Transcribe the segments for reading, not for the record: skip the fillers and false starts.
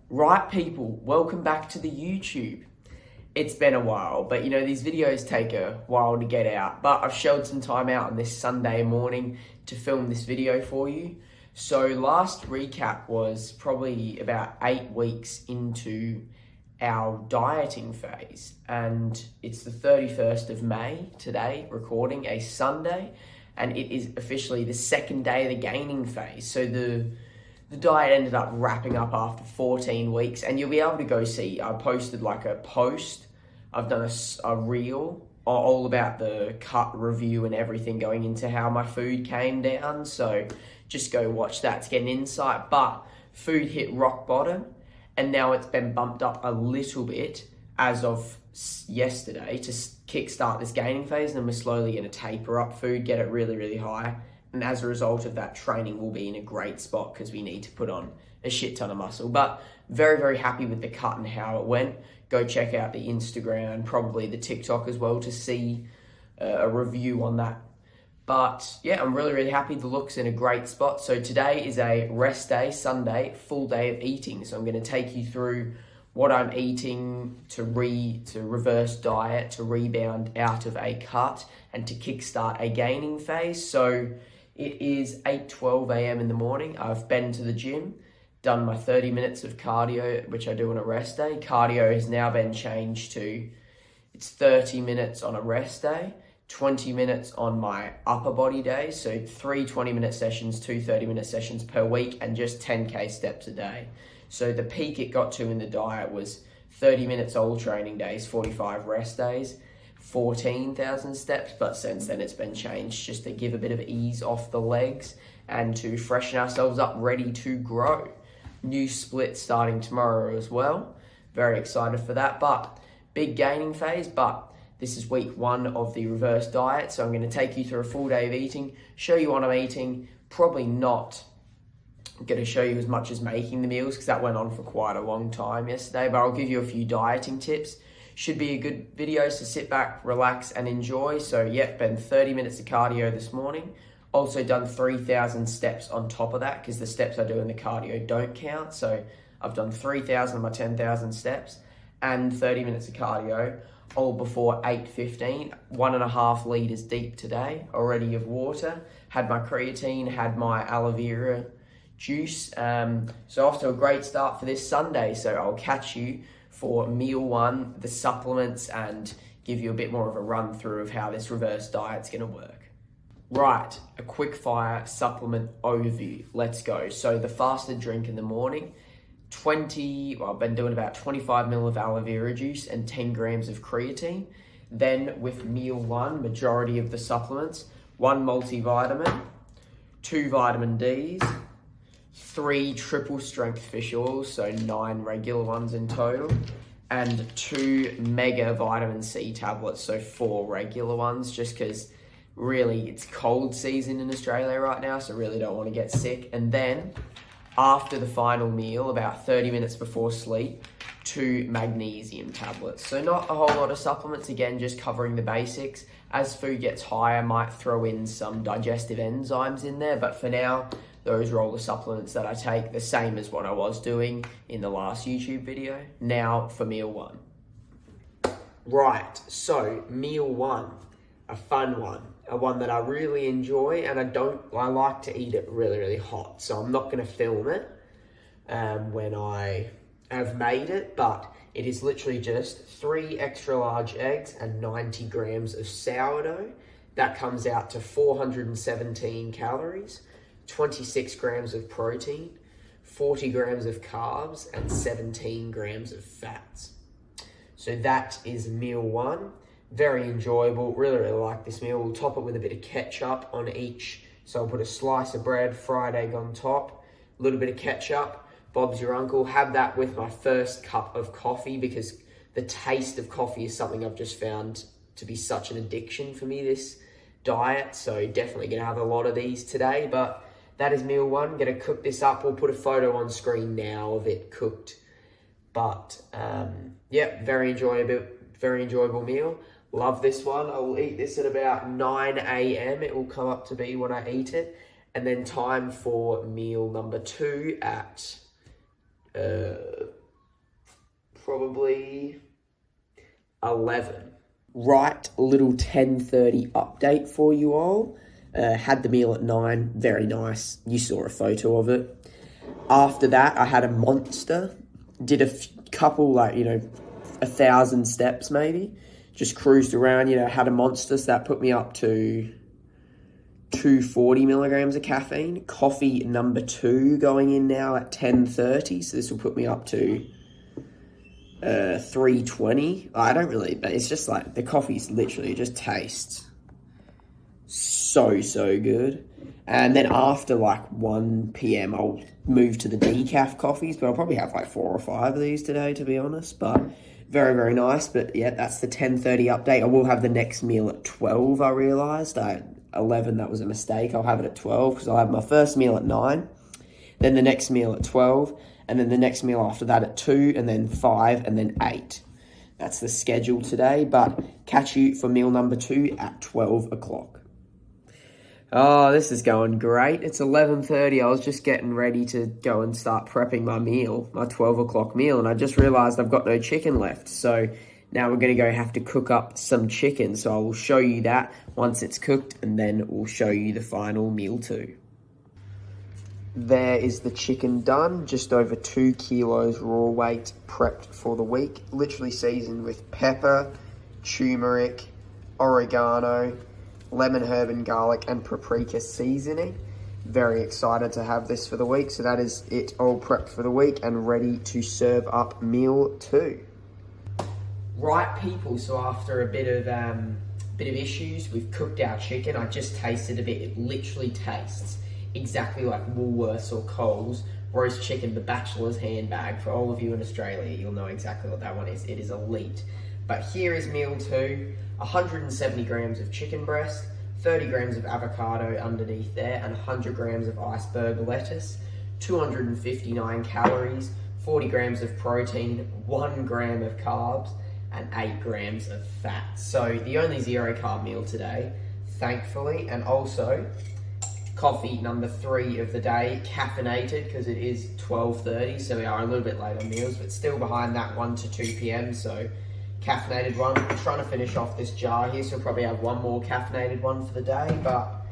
Right, people, welcome back to the YouTube. It's been a while, but you know, these videos take a while to get out, but I've shelled some time out on this Sunday morning to film this video for you. So last recap was probably about 8 weeks into our dieting phase, and it's the 31st of May today, recording a Sunday, and it is officially the second day of the gaining phase. So the diet ended up wrapping up after 14 weeks, and you'll be able to go see, I posted like a post, I've done a reel all about the cut review and everything going into how my food came down, so just go watch that to get an insight. But food hit rock bottom, and now it's been bumped up a little bit as of yesterday to kickstart this gaining phase, and then we're slowly going to taper up food, get it really, really high. And as a result of that, training will be in a great spot because we need to put on a shit ton of muscle. But very, very happy with the cut and how it went. Go check out the Instagram and probably the TikTok as well to see a review on that. But yeah, I'm really, really happy. The look's in a great spot. So today is a rest day, Sunday, full day of eating. So I'm going to take you through what I'm eating to reverse diet, to rebound out of a cut, and to kickstart a gaining phase. So it is 8:12 a.m. in the morning. I've been to the gym, done my 30 minutes of cardio, which I do on a rest day. Cardio has now been changed to, it's 30 minutes on a rest day, 20 minutes on my upper body day. So 3 20-minute sessions, 2 30-minute sessions per week, and just 10K steps a day. So the peak it got to in the diet was 30 minutes all training days, 45 rest days, 14,000 steps, but since then it's been changed just to give a bit of ease off the legs and to freshen ourselves up, ready to grow. New split starting tomorrow as well. Very excited for that, but big gaining phase. But this is week 1 of the reverse diet, so I'm going to take you through a full day of eating, show you what I'm eating. Probably not going to show you as much as making the meals because that went on for quite a long time yesterday, but I'll give you a few dieting tips. Should be a good video, so sit back, relax and enjoy. So yeah, been 30 minutes of cardio this morning. Also done 3,000 steps on top of that because the steps I do in the cardio don't count. So I've done 3,000 of my 10,000 steps and 30 minutes of cardio, all before 8:15. 1.5 litres deep today already of water. Had my creatine, had my aloe vera juice. So off to a great start for this Sunday. So I'll catch you for meal 1, the supplements, and give you a bit more of a run through of how this reverse diet's going to work. Right, a quick fire supplement overview. Let's go. So the fasted drink in the morning, I've been doing about 25 ml of aloe vera juice and 10 grams of creatine. Then with meal 1, majority of the supplements, 1 multivitamin, 2 vitamin Ds, 3 triple strength fish oils, so 9 regular ones in total, and 2 mega vitamin C tablets, so 4 regular ones, just because really it's cold season in Australia right now, so really don't want to get sick. And then after the final meal, about 30 minutes before sleep, 2 magnesium tablets. So not a whole lot of supplements, again, just covering the basics. As food gets higher, I might throw in some digestive enzymes in there, but for now, those are all the supplements that I take, the same as what I was doing in the last YouTube video. Now for meal 1. Right, so meal 1, a fun one, a one that I really enjoy, and I like to eat it really, really hot, so I'm not going to film it when I have made it, but it is literally just 3 extra large eggs and 90 grams of sourdough. That comes out to 417 calories. 26 grams of protein, 40 grams of carbs, and 17 grams of fats. So that is meal 1. Very enjoyable. Really, really like this meal. We'll top it with a bit of ketchup on each. So I'll put a slice of bread, fried egg on top, a little bit of ketchup. Bob's your uncle. Have that with my first cup of coffee because the taste of coffee is something I've just found to be such an addiction for me this diet. So definitely going to have a lot of these today, but that is meal 1. Going to cook this up. We'll put a photo on screen now of it cooked. But yeah, very enjoyable meal. Love this one. I'll eat this at about 9 a.m. It will come up to be when I eat it. And then time for meal number 2 at probably 11. Right, little 10:30 update for you all. Had the meal at 9, very nice. You saw a photo of it. After that, I had a monster. Did a couple, 1,000 steps maybe. Just cruised around, had a monster. So that put me up to 240 milligrams of caffeine. Coffee number 2 going in now at 10:30. So this will put me up to 320. I don't really, but it's just like the coffee's literally just tastes so good. And then after 1 p.m. I'll move to the decaf coffees, but I'll probably have 4 or 5 of these today, to be honest. But very, very nice. But yeah, that's the 10:30 update. I will have the next meal at 12, I realised. 11, that was a mistake. I'll have it at 12 because I'll have my first meal at 9, then the next meal at 12, and then the next meal after that at 2, and then 5, and then 8. That's the schedule today, but catch you for meal number 2 at 12 o'clock. Oh, this is going great. It's 11:30. I was just getting ready to go and start prepping my meal, my 12 o'clock meal, and I just realized I've got no chicken left. So now we're going to go have to cook up some chicken. So I will show you that once it's cooked, and then we'll show you the final meal too. There is the chicken done, just over 2 kilos raw weight, prepped for the week. Literally seasoned with pepper, turmeric, oregano, lemon, herb and garlic, and paprika seasoning. Very excited to have this for the week. So that is it, all prepped for the week and ready to serve up meal 2. Right, people, so after a bit of issues, we've cooked our chicken. I just tasted a bit. It literally tastes exactly like Woolworths or Coles roast chicken, the bachelor's handbag. For all of you in Australia, you'll know exactly what that one is. It is elite. But here is meal 2. 170 grams of chicken breast, 30 grams of avocado underneath there, and 100 grams of iceberg lettuce, 259 calories, 40 grams of protein, 1 gram of carbs, and 8 grams of fat. So the only 0 carb meal today, thankfully, and also coffee number 3 of the day, caffeinated, because it is 12:30, so we are a little bit late on meals, but still behind that 1 to 2 p.m, so caffeinated one. I'm trying to finish off this jar here, so we'll probably have one more caffeinated one for the day, but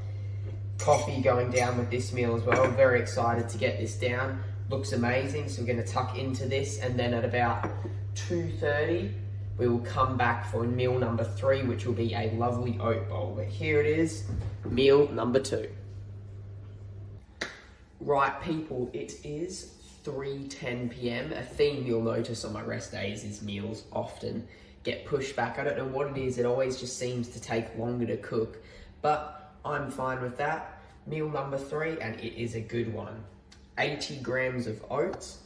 coffee going down with this meal as well. Very excited to get this down. Looks amazing, so we're going to tuck into this, and then at about 2:30, we will come back for meal number 3, which will be a lovely oat bowl. But here it is, meal number 2. Right, people, it is 3:10 p.m. A theme you'll notice on my rest days is meals often get pushed back. I don't know what it is. It always just seems to take longer to cook, but I'm fine with that. Meal number 3, and it is a good one. 80 grams of oats,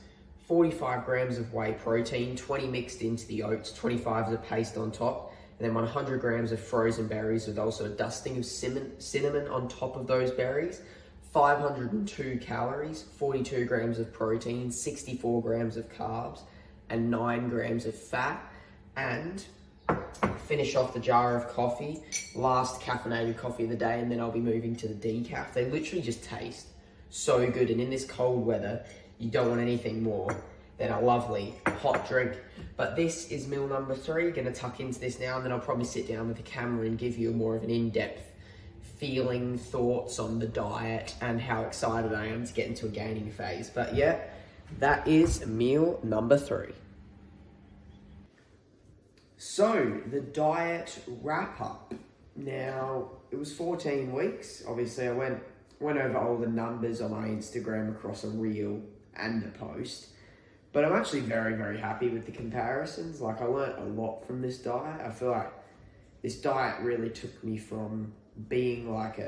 45 grams of whey protein, 20 mixed into the oats, 25 as a paste on top, and then 100 grams of frozen berries with also a dusting of cinnamon on top of those berries. 502 calories, 42 grams of protein, 64 grams of carbs, and 9 grams of fat. And finish off the jar of coffee, last caffeinated coffee of the day, and then I'll be moving to the decaf. They literally just taste so good, and in this cold weather, you don't want anything more than a lovely hot drink. But this is meal number 3. Gonna tuck into this now, and then I'll probably sit down with the camera and give you more of an in-depth feeling, thoughts on the diet, and how excited I am to get into a gaining phase. But yeah, that is meal number 3. So, the diet wrap up. Now, it was 14 weeks. Obviously, I went over all the numbers on my Instagram across a reel and a post. But I'm actually very, very happy with the comparisons. Like, I learnt a lot from this diet. I feel like this diet really took me from being like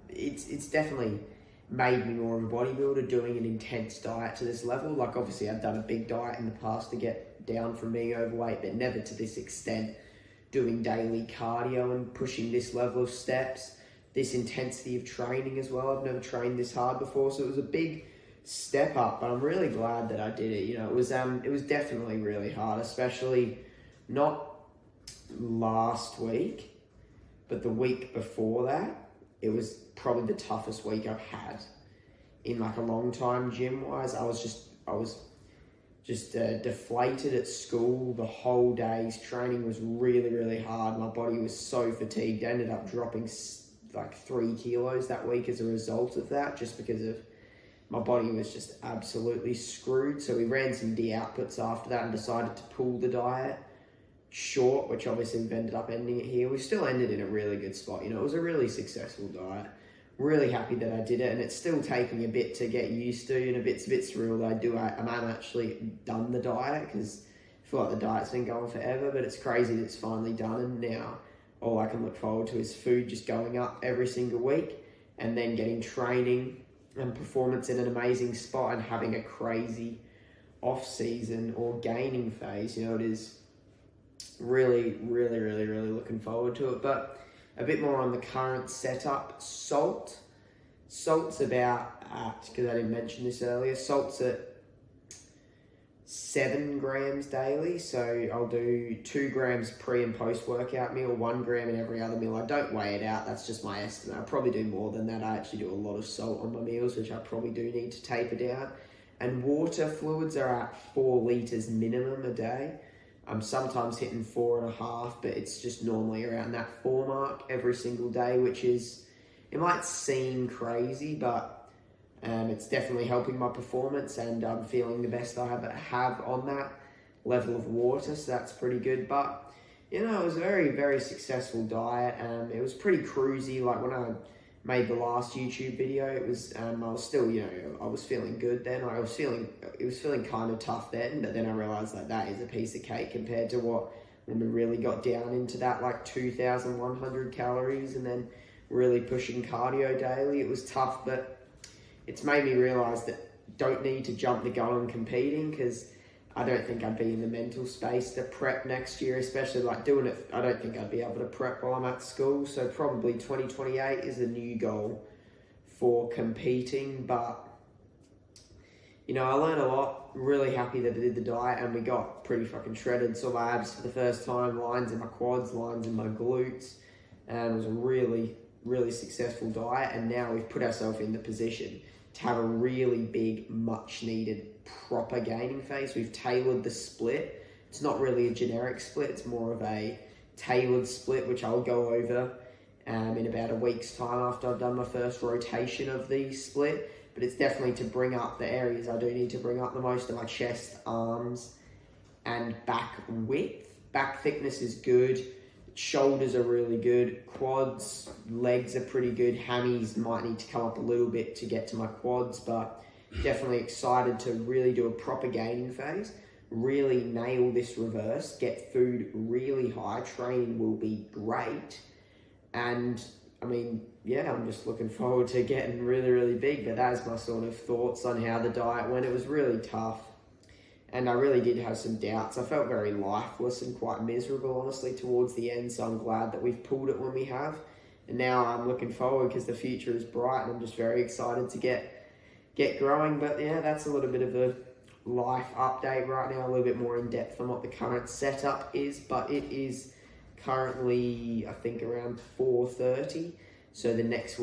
it's definitely made me more of a bodybuilder, doing an intense diet to this level. Like, obviously I've done a big diet in the past to get down from being overweight, but never to this extent, doing daily cardio and pushing this level of steps, this intensity of training as well. I've never trained this hard before, so it was a big step up, but I'm really glad that I did it. You know, it was definitely really hard, especially not last week, but the week before that. It was probably the toughest week I've had in like a long time gym wise. I was just deflated at school the whole day. Training was really, really hard. My body was so fatigued. I ended up dropping like 3 kilos that week as a result of that, just because of my body was just absolutely screwed. So we ran some de-outputs after that and decided to pull the diet short, which obviously we've ended up ending it here. We still ended in a really good spot. You know, it was a really successful diet. Really happy that I did it, and it's still taking a bit to get used to, and it's a bit surreal that I'm actually done the diet, because I feel like the diet's been going forever, but it's crazy that it's finally done, and now all I can look forward to is food just going up every single week, and then getting training and performance in an amazing spot, and having a crazy off season or gaining phase. You know, it is really, really, really, really looking forward to it. But a bit more on the current setup. Salt's about because I didn't mention this earlier, salt's at 7 grams daily. So I'll do 2 grams pre and post workout meal, 1 gram in every other meal. I don't weigh it out, that's just my estimate. I probably do more than that. I actually do a lot of salt on my meals, which I probably do need to taper down. And water fluids are at 4 litres minimum a day. I'm sometimes hitting 4.5, but it's just normally around that 4 mark every single day, which is, it might seem crazy, but it's definitely helping my performance, and I'm feeling the best I have on that level of water, so that's pretty good. But, you know, it was a very, very successful diet. It was pretty cruisy. Like when I made the last YouTube video, it was, I was still, you know, I was feeling good then. It was feeling kind of tough then, but then I realized like that is a piece of cake compared to when we really got down into that, like 2,100 calories and then really pushing cardio daily. It was tough, but it's made me realize that don't need to jump the gun on competing, because I don't think I'd be in the mental space to prep next year, especially like doing it. I don't think I'd be able to prep while I'm at school. So probably 2028 is a new goal for competing. But, you know, I learned a lot. Really happy that I did the diet, and we got pretty fucking shredded. Saw my abs for the first time, lines in my quads, lines in my glutes. And it was a really, really successful diet. And now we've put ourselves in the position to have a really big, much needed, proper gaining phase. We've tailored the split. It's not really a generic split, it's more of a tailored split, which I'll go over in about a week's time after I've done my first rotation of the split. But it's definitely to bring up the areas I do need to bring up the most, of my chest, arms, and back width. Back thickness is good. Shoulders are really good. Quads, legs are pretty good. Hammies might need to come up a little bit to get to my quads, but definitely excited to really do a proper gaining phase. Really nail this reverse. Get food really high. Training will be great. And I mean, yeah, I'm just looking forward to getting really, really big. But that's my sort of thoughts on how the diet went. It was really tough. And I really did have some doubts. I felt very lifeless and quite miserable, honestly, towards the end. So I'm glad that we've pulled it when we have. And now I'm looking forward because the future is bright, and I'm just very excited to get growing. But yeah, that's a little bit of a life update right now, a little bit more in depth on what the current setup is. But it is currently, I think, around 4:30. So the next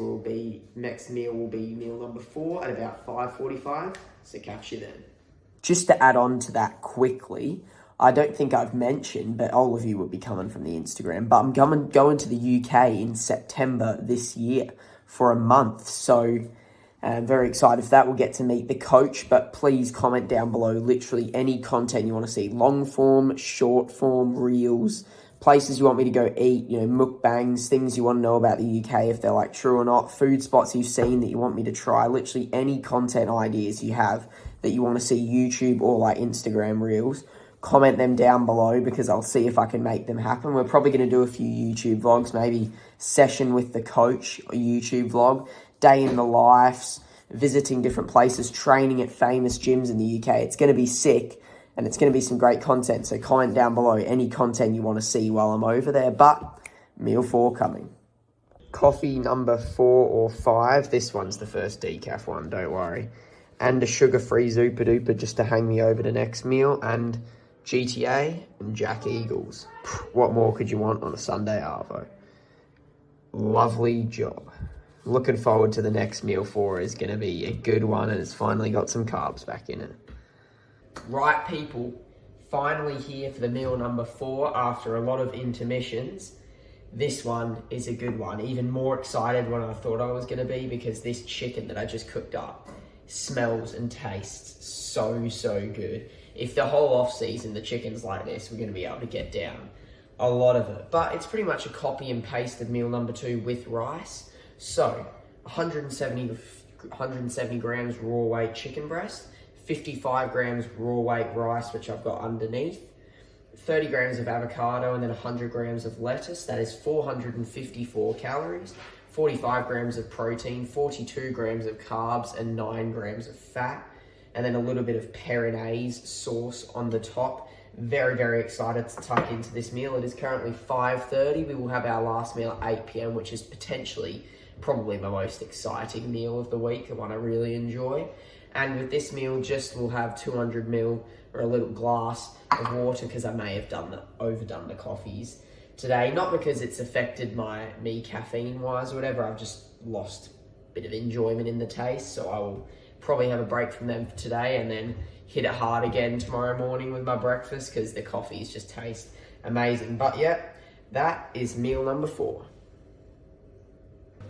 meal will be meal number 4 at about 5:45. So catch you then. Just to add on to that quickly, I don't think I've mentioned, but all of you will be coming from the Instagram, but I'm going to the UK in September this year for a month. So I'm very excited for that. We'll get to meet the coach, but please comment down below literally any content you want to see. Long form, short form, reels, places you want me to go eat, you know, mukbangs, things you want to know about the UK, if they're like true or not, food spots you've seen that you want me to try, literally any content ideas you have that you want to see, YouTube or like Instagram reels, comment them down below, because I'll see if I can make them happen. We're probably going to do a few YouTube vlogs, maybe session with the coach, a YouTube vlog, day in the lives, visiting different places, training at famous gyms in the UK. It's going to be sick, and it's going to be some great content. So comment down below any content you want to see while I'm over there. But meal 4 coming. Coffee number 4 or 5. This one's the first decaf one, don't worry. And a sugar-free Zooper Duper just to hang me over the next meal. And GTA and Jack Eagles. What more could you want on a Sunday arvo? Lovely job. Looking forward to the next meal 4. Is going to be a good one, and it's finally got some carbs back in it. Right, people, finally here for the meal number 4 after a lot of intermissions. This one is a good one. Even more excited than I thought I was going to be, because this chicken that I just cooked up smells and tastes so good. If the whole off season the chicken's like this, we're going to be able to get down a lot of it. But it's pretty much a copy and paste of meal number 2 with rice. So 170 grams raw weight chicken breast, 55 grams raw weight rice, which I've got underneath, 30 grams of avocado, and then 100 grams of lettuce. That is 454 calories, 45 grams of protein, 42 grams of carbs, and 9 grams of fat. And then a little bit of Peronaise sauce on the top. Very excited to tuck into this meal. It is currently 5:30. We will have our last meal at 8 p.m, which is potentially probably my most exciting meal of the week, the one I really enjoy. And with this meal, we'll have 200 ml or a little glass of water, because I may have overdone the coffees today. Not because it's affected me caffeine-wise or whatever. I've just lost a bit of enjoyment in the taste. So I will probably have a break from them for today and then hit it hard again tomorrow morning with my breakfast, because the coffees just taste amazing. But yeah, that is meal number 4.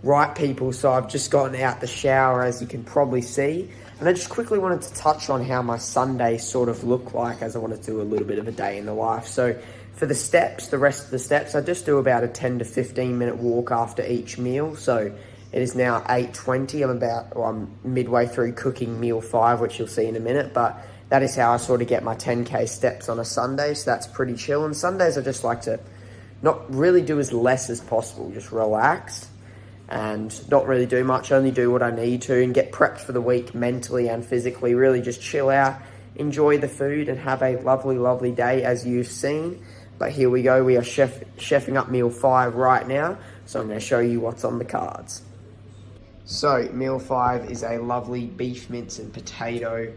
Right, people, so I've just gotten out the shower, as you can probably see, and I just quickly wanted to touch on how my Sunday sort of look like, as I wanted to do a little bit of a day in the life. So for the rest of the steps, I just do about a 10 to 15 minute walk after each meal. So it is now 8:20. I'm midway through cooking meal 5, which you'll see in a minute, but that is how I sort of get my 10K steps on a Sunday. So that's pretty chill. And Sundays I just like to not really do as less as possible, just relax and not really do much, only do what I need to, and get prepped for the week mentally and physically. Really just chill out, enjoy the food, and have a lovely day, as you've seen. But here we go, we are chefing up meal 5 right now, so I'm going to show you what's on the cards. So meal 5 is a lovely beef mince and potato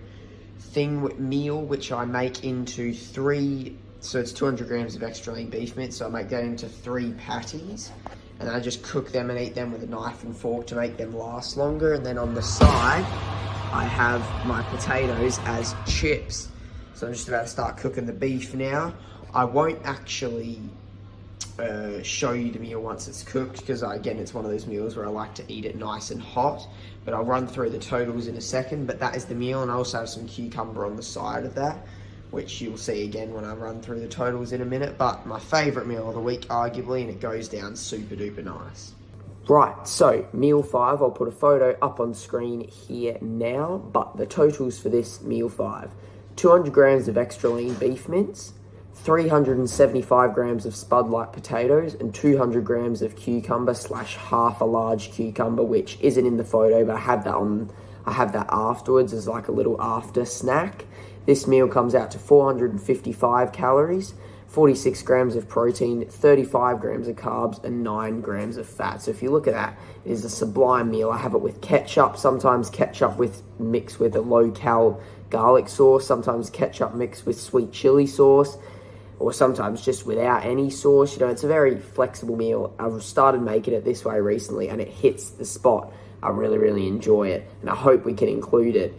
meal, which I make into 3, so it's 200 grams of extra lean beef mince, so I make that into 3 patties. And I just cook them and eat them with a knife and fork to make them last longer. And then on the side, I have my potatoes as chips. So I'm just about to start cooking the beef now. I won't actually show you the meal once it's cooked, because again, it's one of those meals where I like to eat it nice and hot. But I'll run through the totals in a second. But that is the meal, and I also have some cucumber on the side of that, which you'll see again when I run through the totals in a minute. But my favourite meal of the week, arguably, and it goes down super duper nice. Right, so meal 5, I'll put a photo up on screen here now, but the totals for this meal 5, 200 grams of extra lean beef mince, 375 grams of spud light potatoes, and 200 grams of cucumber / half a large cucumber, which isn't in the photo, but I have that afterwards as like a little after snack. This meal comes out to 455 calories, 46 grams of protein, 35 grams of carbs, and 9 grams of fat. So if you look at that, it is a sublime meal. I have it with ketchup, sometimes ketchup mixed with a low-cal garlic sauce, sometimes ketchup mixed with sweet chili sauce, or sometimes just without any sauce. You know, it's a very flexible meal. I've started making it this way recently, and it hits the spot. I really enjoy it, and I hope we can include it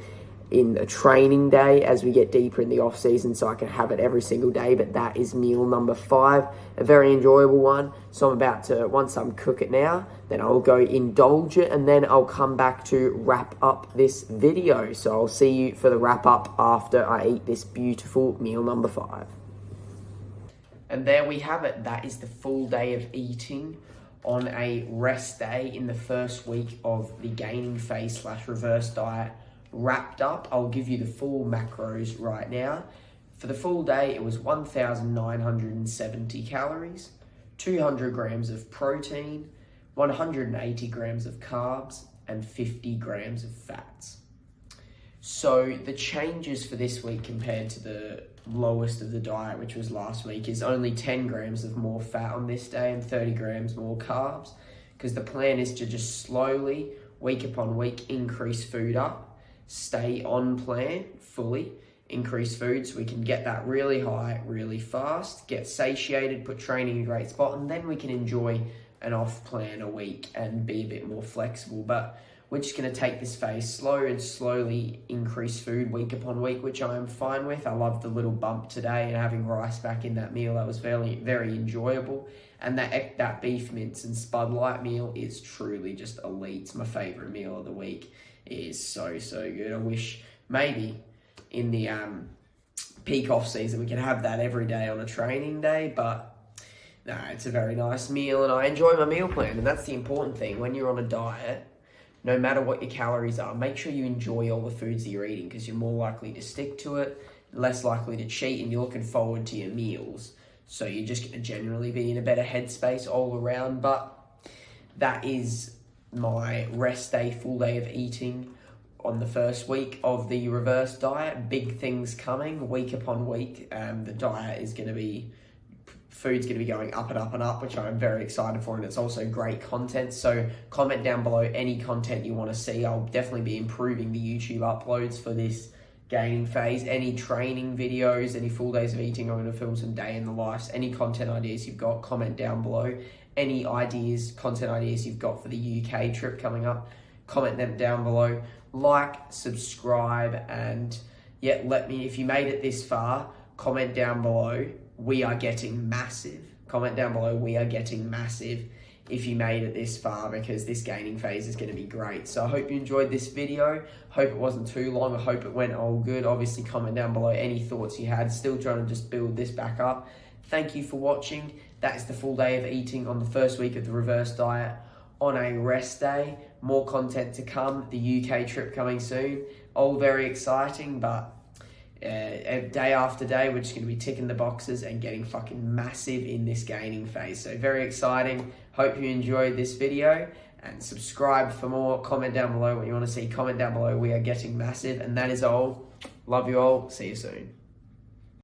in a training day as we get deeper in the off season, so I can have it every single day. But that is meal number 5, a very enjoyable one. So I'm about to, once I'm cook it now, then I'll go indulge it, and then I'll come back to wrap up this video. So I'll see you for the wrap up after I eat this beautiful meal number 5. And there we have it. That is the full day of eating on a rest day in the first week of the gaining phase / reverse diet wrapped up. I'll give you the full macros right now. For the full day, it was 1,970 calories, 200 grams of protein, 180 grams of carbs, and 50 grams of fats. So the changes for this week compared to the lowest of the diet, which was last week, is only 10 grams of more fat on this day and 30 grams more carbs, because the plan is to just slowly, week upon week, increase food up, stay on plan fully, increase food so we can get that really high, really fast, get satiated, put training in a great spot, and then we can enjoy an off plan a week and be a bit more flexible. But we're just going to take this phase slow and slowly increase food week upon week, which I am fine with. I love the little bump today and having rice back in that meal. That was very, very enjoyable. And that beef mince and spud light meal is truly just elite. It's my favourite meal of the week. It is so, so good. I wish maybe in the peak off season we can have that every day on a training day, but no, it's a very nice meal and I enjoy my meal plan. And that's the important thing. When you're on a diet, no matter what your calories are, make sure you enjoy all the foods that you're eating, because you're more likely to stick to it, less likely to cheat, and you're looking forward to your meals. So you're just going to generally be in a better headspace all around. But that is my rest day, full day of eating on the first week of the reverse diet. Big things coming week upon week. The diet is going to be, food's going to be going up and up and up, which I'm very excited for, and it's also great content. So comment down below any content you want to see. I'll definitely be improving the YouTube uploads for this gaining phase. Any training videos, any full days of eating, I'm going to film some day in the lives. Any content ideas you've got, comment down below. Any ideas, content ideas you've got for the UK trip coming up, comment them down below. Like, subscribe, and yeah, let me, if you made it this far, comment down below. We are getting massive. Comment down below, we are getting massive, if you made it this far, because this gaining phase is going to be great. So I hope you enjoyed this video. Hope it wasn't too long. I hope it went all good. Obviously, comment down below any thoughts you had. Still trying to just build this back up. Thank you for watching. That is the full day of eating on the first week of the reverse diet on a rest day. More content to come. The UK trip coming soon. All very exciting, but day after day, we're just going to be ticking the boxes and getting fucking massive in this gaining phase. So very exciting. Hope you enjoyed this video, and subscribe for more. Comment down below what you want to see. Comment down below. We are getting massive, and that is all. Love you all. See you soon.